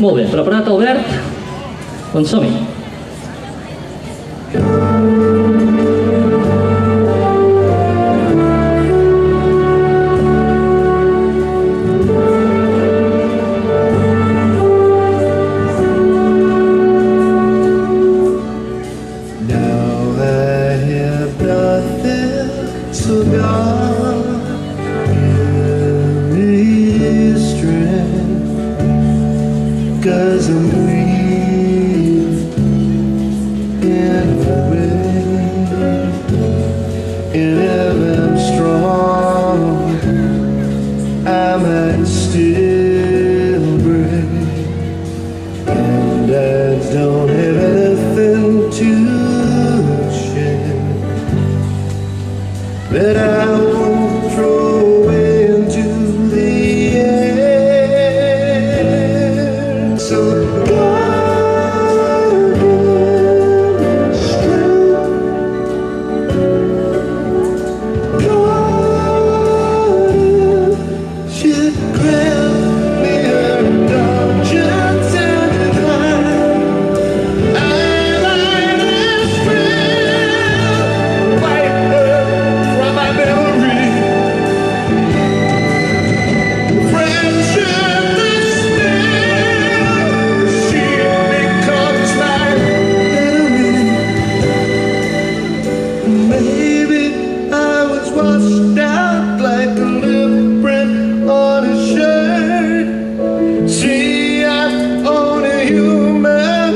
Molt bé, preparat, Albert? Doncs som-hi. Cause I'm weak in a way, and if I'm strong, I might still break, and I don't have anything to share that I won't throw away into the air. So washed out like a lip print on a shirt. See, I'm only human.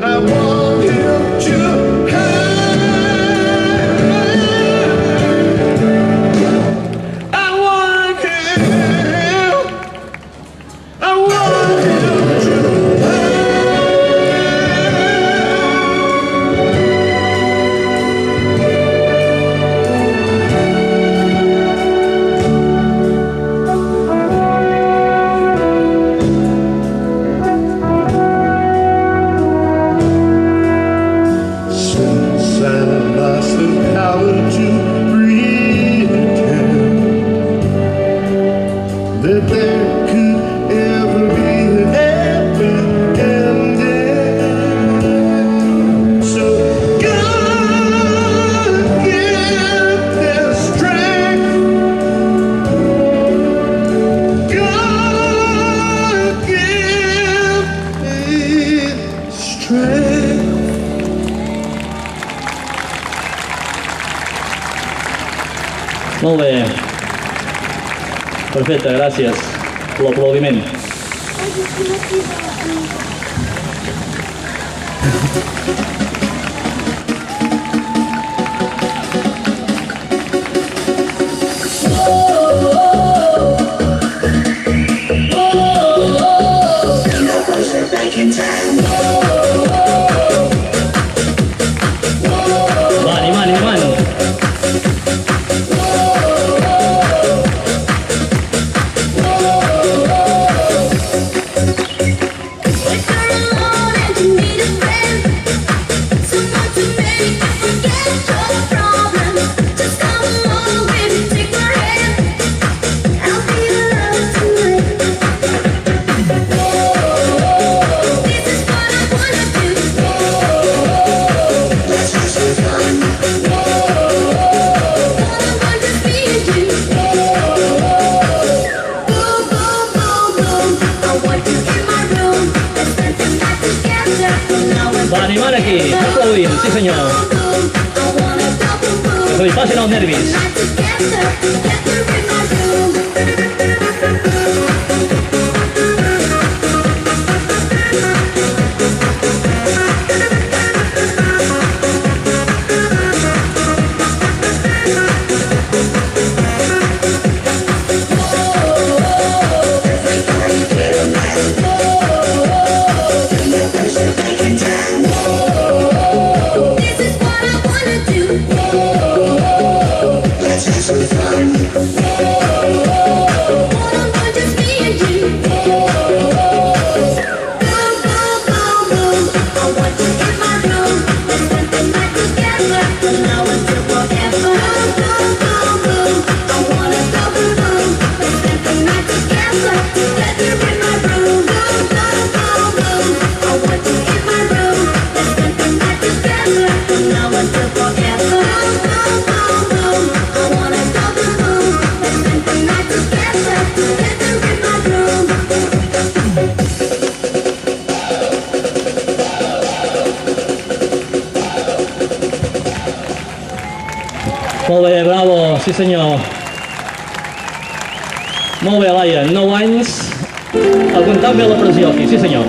I want him to hurt. I want him. I want him to hurt. That there could ever be a happy ending. So God give them strength. God give me strength. Molt bé. Perfecte, gràcies. L'aplaudiment. Va, animant. Va, animant aquí, aplaudint, sí senyor. Que li passin els nervis. Let's have some fun. Molt bé, bravo, sí senyor. Molt bé, Laia, 9 anys. Aguantant bé la pressió aquí, sí senyor.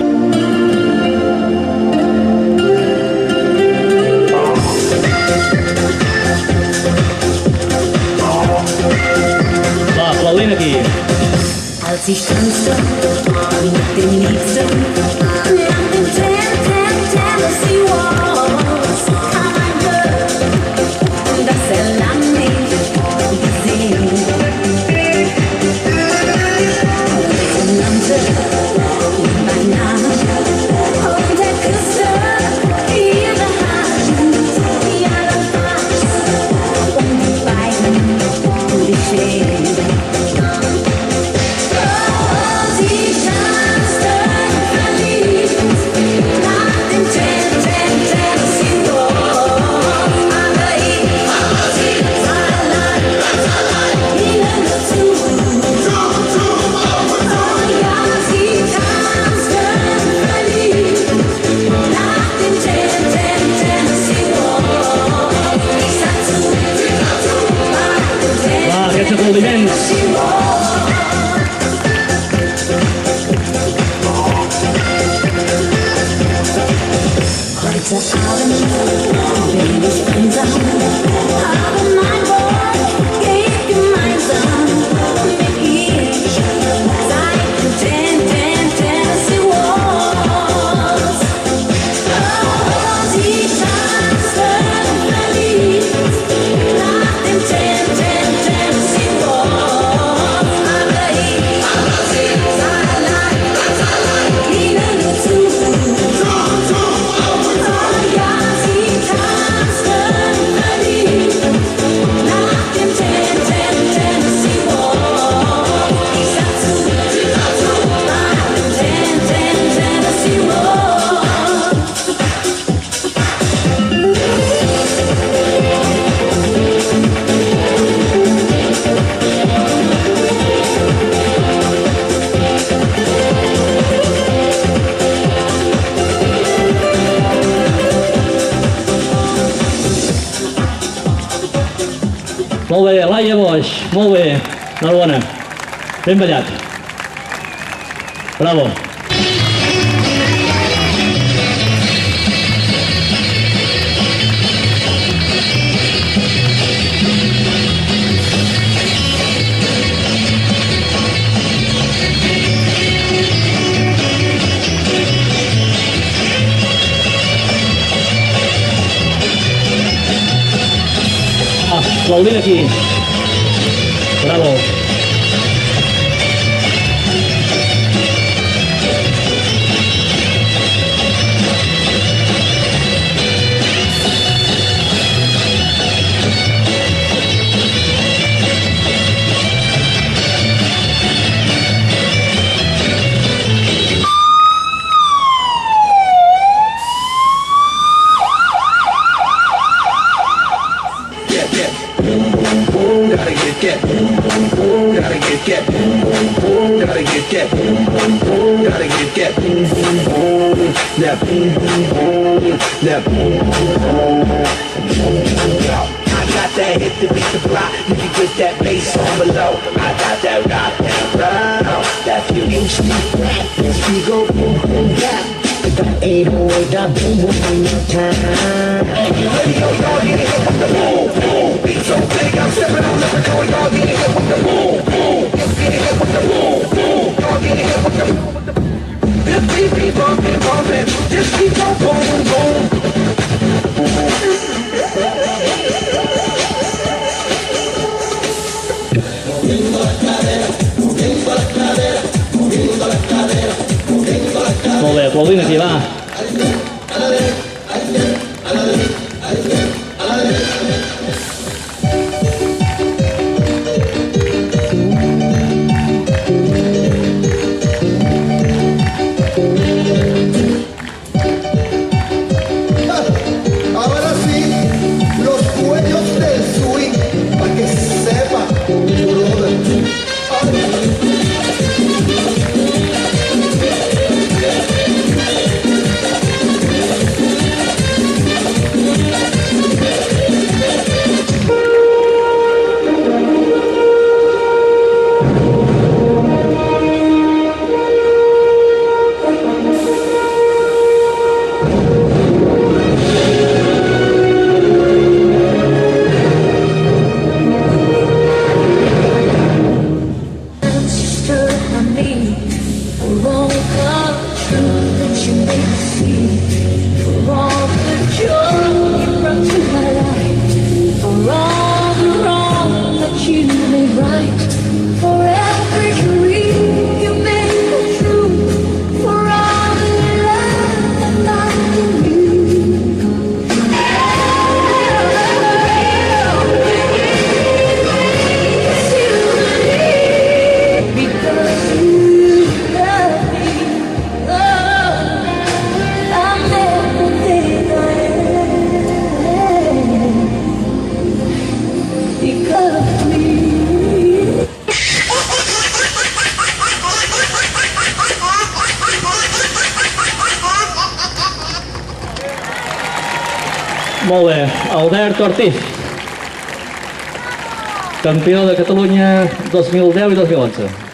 Va, aplaudint aquí. Als ich tanzte mit dem Nächsten nach dem Tennessee Waltz kam ein Glück, das er lang nicht gesehen. Sie nannte ihn beim Namen und er küsste ihre Hand, ja das war's, die beiden geschehen. Aplaudiments. Heute Abend bin ich einsam, aber mein Boy geht gemeinsam mit ihr seit dem Tennessee Waltz. Sie tanzten verliebt nach dem Tennessee Waltz, aber ich sah allein ihnen nur zu. Molt bé, Laia Boix, molt bé, enhorabona, ben ballat. Bravo. Aplaudint aquí. Bravo. I got that hit to beat the block. You can get that bass on below. I got that rock and roll. That feel you speak rap. We go boom boom rap. That 808, that boom boom in your time. Radio, y'all get it with the boom boom. Beat so big, I'm stepping on the control. Y'all get it with the boom boom. Y'all get it with the boom boom. Y'all get it with the boom boom. This beat be bumping, bumping. Just keep on boom boom. Molt bé, aplaudint aquí, va. Ahora sí, los dueños del swing, para que sepa, brother. Molt bé, Albert Ortiz, campió de Catalunya 2010 i 2011.